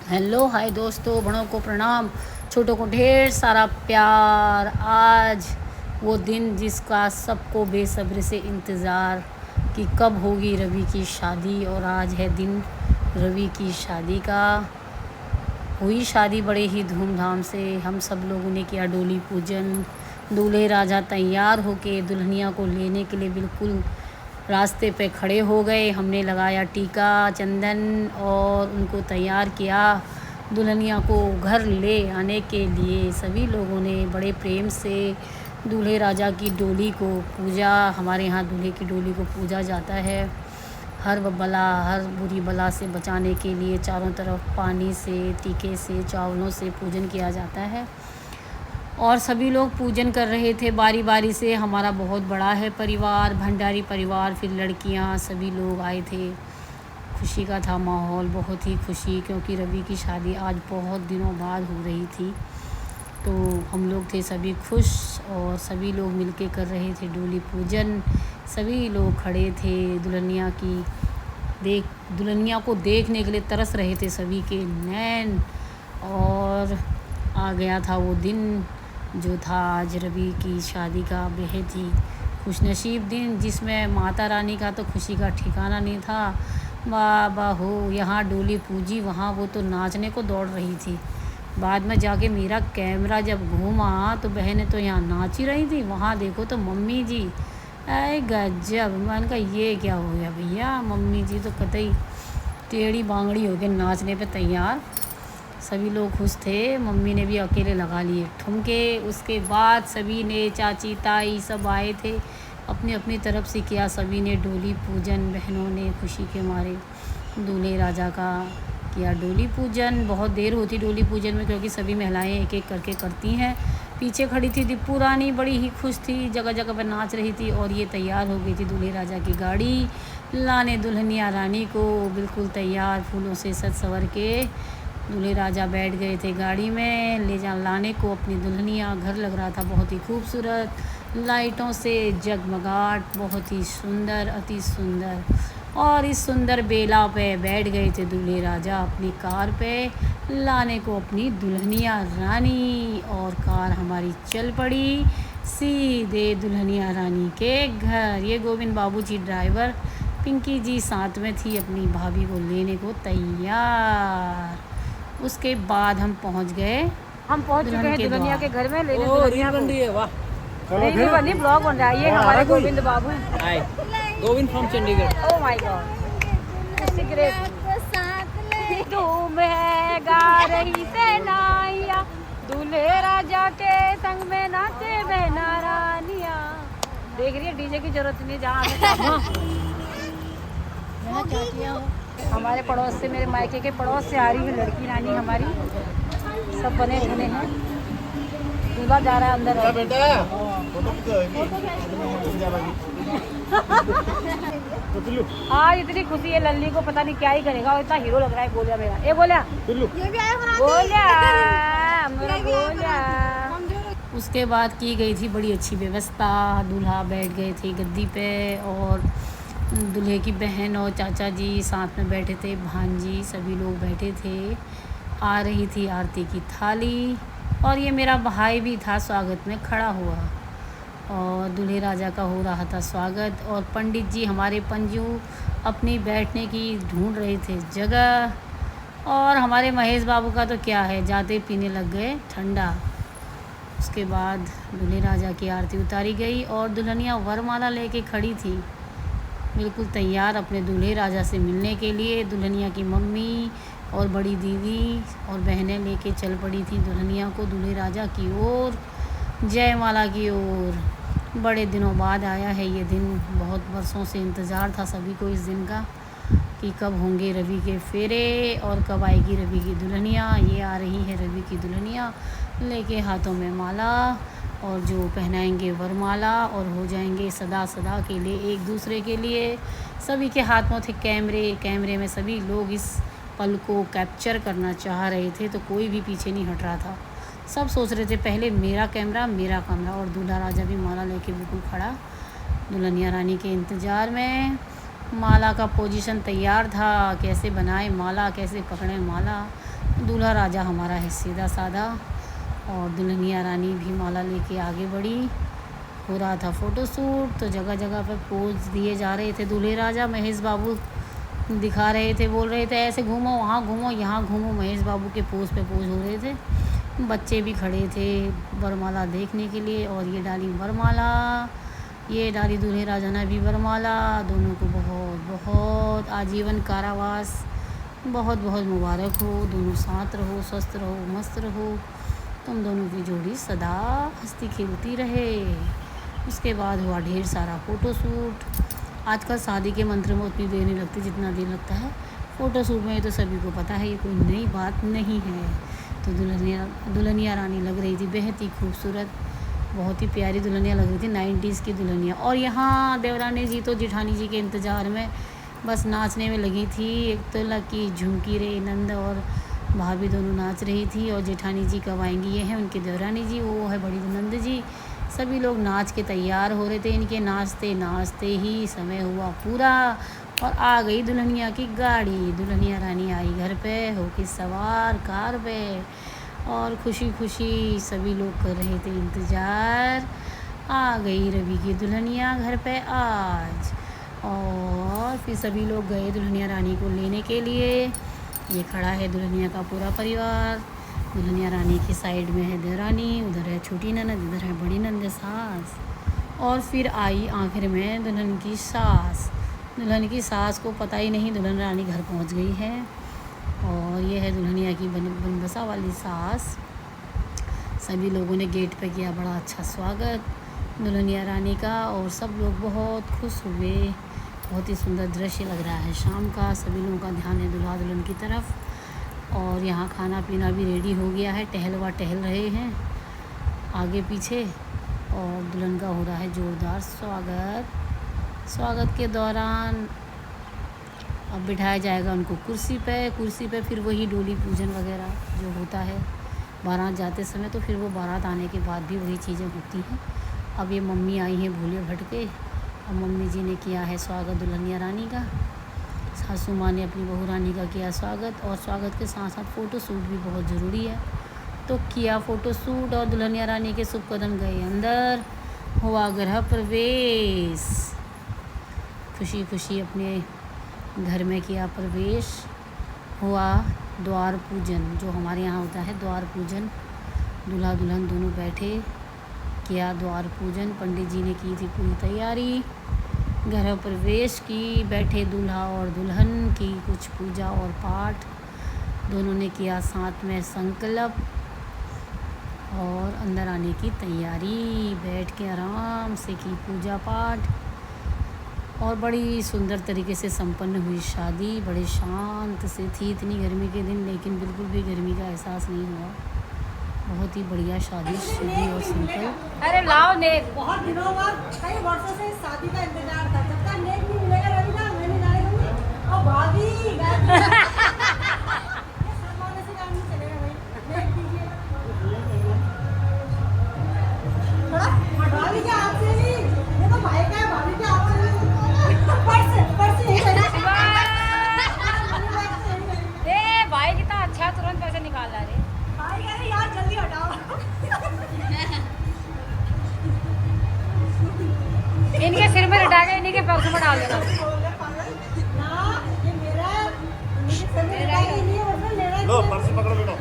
Hello hi दोस्तों, बड़ों को प्रणाम, छोटों को ढेर सारा प्यार। आज वो दिन जिसका सबको बेसब्री से इंतज़ार कि कब होगी रवि की शादी। और आज है दिन रवि की शादी का। हुई शादी बड़े ही धूमधाम से। हम सब लोगों ने किया डोली पूजन। दूल्हे राजा तैयार होके दुल्हनिया को लेने के लिए बिल्कुल रास्ते पे खड़े हो गए। हमने लगाया टीका चंदन और उनको तैयार किया दुल्हनिया को घर ले आने के लिए। सभी लोगों ने बड़े प्रेम से दूल्हे राजा की डोली को पूजा। हमारे यहाँ दूल्हे की डोली को पूजा जाता है। हर बुरी बला से बचाने के लिए चारों तरफ पानी से, टीके से, चावलों से पूजन किया जाता है। और सभी लोग पूजन कर रहे थे बारी बारी से। हमारा बहुत बड़ा है परिवार, भंडारी परिवार, फिर लड़कियां, सभी लोग आए थे। खुशी का था माहौल, बहुत ही खुशी, क्योंकि रवि की शादी आज बहुत दिनों बाद हो रही थी। तो हम लोग थे सभी खुश और सभी लोग मिलके कर रहे थे डोली पूजन। सभी लोग खड़े थे दुल्हनिया को देखने के लिए, तरस रहे थे सभी के नैन। और आ गया था वो दिन जो था आज रवि की शादी का, बेहद ही खुशनसीब दिन, जिसमें माता रानी का तो खुशी का ठिकाना नहीं था। बाबा हो, यहाँ डोली पूजी, वहाँ वो तो नाचने को दौड़ रही थी। बाद में जाके मेरा कैमरा जब घूमा तो बहनें तो यहाँ नाच ही रही थी। वहाँ देखो तो मम्मी जी, अरे गजब। मैंने कहा ये क्या हो गया भैया, मम्मी जी तो कतई टेढ़ी बांगड़ी हो गए नाचने पे तैयार। सभी लोग खुश थे। मम्मी ने भी अकेले लगा लिए ठुमके। उसके बाद सभी ने, चाची ताई सब आए थे, अपनी अपनी तरफ से किया सभी ने डोली पूजन। बहनों ने खुशी के मारे दूल्हे राजा का किया डोली पूजन। बहुत देर होती डोली पूजन में, क्योंकि सभी महिलाएं एक एक करके करती हैं। पीछे खड़ी थी दीपू रानी, बड़ी ही खुश थी, जगह जगह पर नाच रही थी। और ये तैयार हो गई थी दूल्हे राजा की गाड़ी लाने दुल्हनिया रानी को, बिल्कुल तैयार फूलों से सज संवर के। दूल्हे राजा बैठ गए थे गाड़ी में ले जा लाने को अपनी दुल्हनिया। घर लग रहा था बहुत ही खूबसूरत, लाइटों से जगमगाट, बहुत ही सुंदर, अति सुंदर। और इस सुंदर बेला पे बैठ गए थे दूल्हे राजा अपनी कार पे लाने को अपनी दुल्हनिया रानी। और कार हमारी चल पड़ी सीधे दुल्हनिया रानी के घर। ये गोविंद बाबू जी ड्राइवर, पिंकी जी साथ में थी अपनी भाभी को लेने को तैयार। उसके बाद हम पहुंच चुके हैं दुल्हनिया के घर में लेने दुल्हनिया को। रील बनी, ब्लॉग बन रहा है। ये हमारे गोविंद बाबू हैं। Govind from Chandigarh. Oh my God, धूम है गा रही सेनाइया, दूल्हे राजा के संग में नाचे बहना रानिया। देख रही है डीजे की जरूरत नहीं जहाँ हमारे पड़ोस से, मेरे मायके के पड़ोस से आ रही है लड़की रानी हमारी। सब बने बने हैं। दूल्हा जा रहा है अंदर। आज इतनी खुशी है लल्ली को, पता नहीं क्या ही करेगा। और इतना हीरो लग रहा है गोलिया मेरा। ये बोलिया उसके बाद की गई थी बड़ी अच्छी व्यवस्था। दूल्हा बैठ गए थे गद्दी पे और दूल्हे की बहन और चाचा जी साथ में बैठे थे, भांजी, सभी लोग बैठे थे। आ रही थी आरती की थाली और ये मेरा भाई भी था स्वागत में खड़ा हुआ। और दूल्हे राजा का हो रहा था स्वागत। और पंडित जी हमारे पंजू अपनी बैठने की ढूंढ रहे थे जगह। और हमारे महेश बाबू का तो क्या है, जाते पीने लग गए ठंडा। उसके बाद दूल्हे राजा की आरती उतारी गई और दुल्हनिया वरमाला लेके खड़ी थी, बिल्कुल तैयार अपने दूल्हे राजा से मिलने के लिए। दुल्हनिया की मम्मी और बड़ी दीदी और बहनें लेके चल पड़ी थी दुल्हनिया को दूल्हे राजा की ओर, जयमाला की ओर। बड़े दिनों बाद आया है ये दिन। बहुत वर्षों से इंतज़ार था सभी को इस दिन का कि कब होंगे रवि के फेरे और कब आएगी रवि की दुल्हनिया। ये आ रही है रवि की दुल्हनिया लेके हाथों में माला, और जो पहनाएंगे वरमाला और हो जाएंगे सदा सदा के लिए एक दूसरे के लिए। सभी के हाथ में थे कैमरे में सभी लोग इस पल को कैप्चर करना चाह रहे थे, तो कोई भी पीछे नहीं हट रहा था। सब सोच रहे थे पहले मेरा कैमरा। और दूल्हा राजा भी माला लेके बिल्कुल खड़ा दुल्हनिया रानी के इंतज़ार में। माला का पोजीशन तैयार था, कैसे बनाए माला, कैसे पकड़े माला। दूल्हा राजा हमारा है सीधा साधा और दुल्हनिया रानी भी माला लेके आगे बढ़ी। हो रहा था फ़ोटोशूट, तो जगह जगह पर पोज दिए जा रहे थे। दूल्हे राजा महेश बाबू दिखा रहे थे, बोल रहे थे ऐसे घूमो, वहाँ घूमो, यहाँ घूमो। महेश बाबू के पोज पे पोज हो रहे थे। बच्चे भी खड़े थे वरमाला देखने के लिए। और ये डाली वरमाला, ये डाली दूल्हे राजा ने भी वरमाला। दोनों को बहुत बहुत आजीवन कारावास बहुत बहुत मुबारक हो। दोनों साथ रहो, स्वस्थ रहो, मस्त रहो। तुम दोनों की जोड़ी सदा हंसती खेलती रहे। उसके बाद हुआ ढेर सारा फ़ोटोशूट। आजकल शादी के मंत्र में उतनी देर नहीं लगती जितना देर लगता है फ़ोटोशूट में। ये तो सभी को पता है, ये कोई नई बात नहीं है। तो दुल्हनिया रानी लग रही थी बेहद ही खूबसूरत, बहुत ही प्यारी दुल्हनिया लग रही थी, 90s की दुल्हनिया। और यहाँ देवरानी जी तो जेठानी जी के इंतज़ार में बस नाचने में लगी थी। एक तो लकी झुमकी रे नंद और भाभी दोनों नाच रही थी। और जेठानी जी कब आएंगी, ये हैं उनकी देवरानी जी, वो है बड़ी नंद जी। सभी लोग नाच के तैयार हो रहे थे। इनके नाचते नाचते ही समय हुआ पूरा और आ गई दुल्हनिया की गाड़ी। दुल्हनिया रानी आई घर पे होके सवार कार पे और खुशी खुशी सभी लोग कर रहे थे इंतज़ार। आ गई रवि की दुल्हनिया घर पे आज। और फिर सभी लोग गए दुल्हनिया रानी को लेने के लिए। ये खड़ा है दुल्हनिया का पूरा परिवार। दुल्हनिया रानी की साइड में है देवरानी, उधर है छोटी ननद, इधर है बड़ी नंद सास। और फिर आई आखिर में दुल्हन की सास। दुल्हन की सास को पता ही नहीं दुल्हन रानी घर पहुंच गई है। और ये है दुल्हनिया की बनबसा वाली सास। सभी लोगों ने गेट पे किया बड़ा अच्छा स्वागत दुल्हनिया रानी का और सब लोग बहुत खुश हुए। बहुत ही सुंदर दृश्य लग रहा है शाम का। सभी लोगों का ध्यान है दुल्हा दुल्हन की तरफ। और यहाँ खाना पीना भी रेडी हो गया है। टहल रहे हैं आगे पीछे और दुल्हन का हो रहा है ज़ोरदार स्वागत के दौरान अब बिठाया जाएगा उनको कुर्सी पे। फिर वही डोली पूजन वगैरह जो होता है बारात जाते समय, तो फिर वो बारात आने के बाद भी वही चीज़ें होती हैं। अब ये मम्मी आई हैं भूले भटके और मम्मी जी ने किया है स्वागत दुल्हनिया रानी का। सासू माँ ने अपनी बहू रानी का किया स्वागत। और स्वागत के साथ साथ फ़ोटोशूट भी बहुत ज़रूरी है, तो किया फ़ोटोशूट। और दुल्हनिया रानी के शुभ कदम गए अंदर। हुआ गृह प्रवेश। खुशी खुशी अपने घर में किया प्रवेश। हुआ द्वार पूजन, जो हमारे यहाँ होता है द्वार पूजन। दूल्हा दुल्हन दोनों बैठे, किया द्वार पूजन। पंडित जी ने की थी पूरी तैयारी गृह प्रवेश की। बैठे दूल्हा और दुल्हन की कुछ पूजा और पाठ दोनों ने किया साथ में संकल्प और अंदर आने की तैयारी। बैठ के आराम से की पूजा पाठ और बड़ी सुंदर तरीके से संपन्न हुई शादी। बड़े शांत से थी, इतनी गर्मी के दिन लेकिन बिल्कुल भी गर्मी का एहसास नहीं हुआ। बहुत ही बढ़िया शादी शुद्धि और सिंपल। अरे लाओ नेक। बहुत दिनों बाद कई वर्षों से शादी का इंतजार था। जब तक नेक नहीं मिलेगा रवि ना मैं नहीं जाने और भाभी ये सामान से काम नहीं चलेगा भाई। नेक दीजिए थोड़ा। भाभी के हाथ से नहीं, ये तो भाई का है, भाभी के हाथ से नहीं। पर्स यही है। ए भाई कितना अच्छा तुरंत पैसे निकाल रहा है। भाई कह रहे यार जल्दी हटाओ। इनके सिर में लटा के इन्हीं के पर्स में डाल देना। ना ये मेरा नहीं है, लो पर्स पकड़ो बेटा।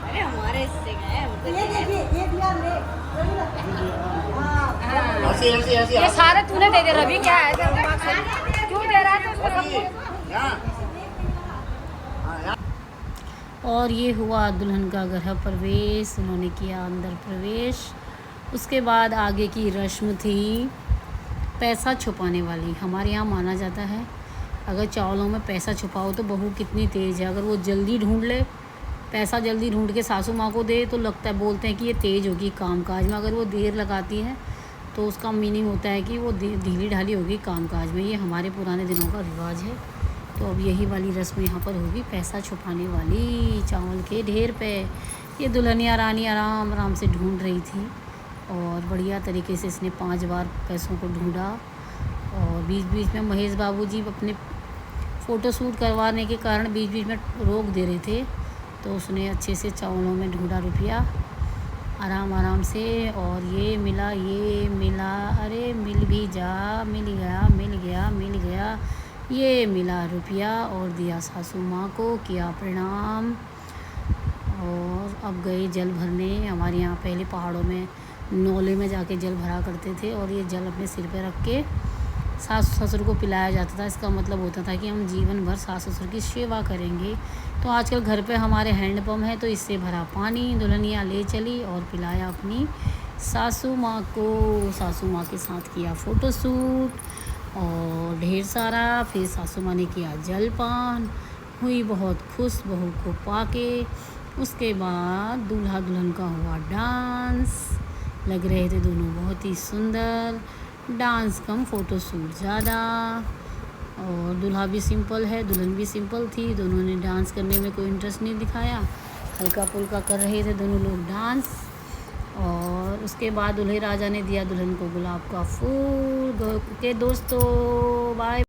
अरे हमारे इससे गए ये देखिए ये दिया ले। हाँ ऐसे ऐसे ऐसे ये सारे तूने दे दे रवि, क्या है तेरे दिमाग से? क्यों दे रहा है तो उसको सब यहाँ और ये हुआ दुल्हन का गृह प्रवेश। उन्होंने किया अंदर प्रवेश। उसके बाद आगे की रस्म थी पैसा छुपाने वाली। हमारे यहाँ माना जाता है अगर चावलों में पैसा छुपाओ तो बहू कितनी तेज़ है। अगर वो जल्दी ढूंढ ले, पैसा जल्दी ढूंढ के सासू माँ को दे तो लगता है, बोलते हैं कि ये तेज़ होगी कामकाज में। अगर वो देर लगाती है तो उसका मीनिंग होता है कि वो ढीली ढाली होगी कामकाज में। ये हमारे पुराने दिनों का रिवाज है। तो अब यही वाली रस्म यहाँ पर होगी, पैसा छुपाने वाली। चावल के ढेर पे ये दुल्हनिया रानी आराम आराम से ढूंढ रही थी और बढ़िया तरीके से इसने 5 बार पैसों को ढूंढा और बीच बीच में महेश बाबूजी अपने फ़ोटो शूट करवाने के कारण बीच बीच में रोक दे रहे थे, तो उसने अच्छे से चावलों में ढूंढा रुपया आराम आराम से। और ये मिला, अरे मिल भी जा, मिल गया, मिल गया, मिल गया, ये मिला रुपया। और दिया सासू माँ को, किया प्रणाम। और अब गए जल भरने। हमारे यहाँ पहले पहाड़ों में नौले में जाके जल भरा करते थे, और ये जल अपने सिर पे रख के सास ससुर को पिलाया जाता था। इसका मतलब होता था कि हम जीवन भर सास ससुर की सेवा करेंगे। तो आजकल घर पे हमारे हैंडपम्प है, तो इससे भरा पानी दुल्हनिया ले चली और पिलाया अपनी सासू माँ को। सासू माँ के साथ किया फ़ोटो शूट और ढेर सारा। फिर सासू माँ ने किया जलपान, हुई बहुत खुश बहू को पाके। उसके बाद दूल्हा दुल्हन का हुआ डांस, लग रहे थे दोनों बहुत ही सुंदर। डांस कम फ़ोटो शूट ज़्यादा। और दूल्हा भी सिंपल है, दुल्हन भी सिंपल थी। दोनों ने डांस करने में कोई इंटरेस्ट नहीं दिखाया, हल्का फुल्का कर रहे थे दोनों लोग डांस। और उसके बाद दूल्हे राजा ने दिया दुल्हन को गुलाब का फूल। के दोस्तों बाय।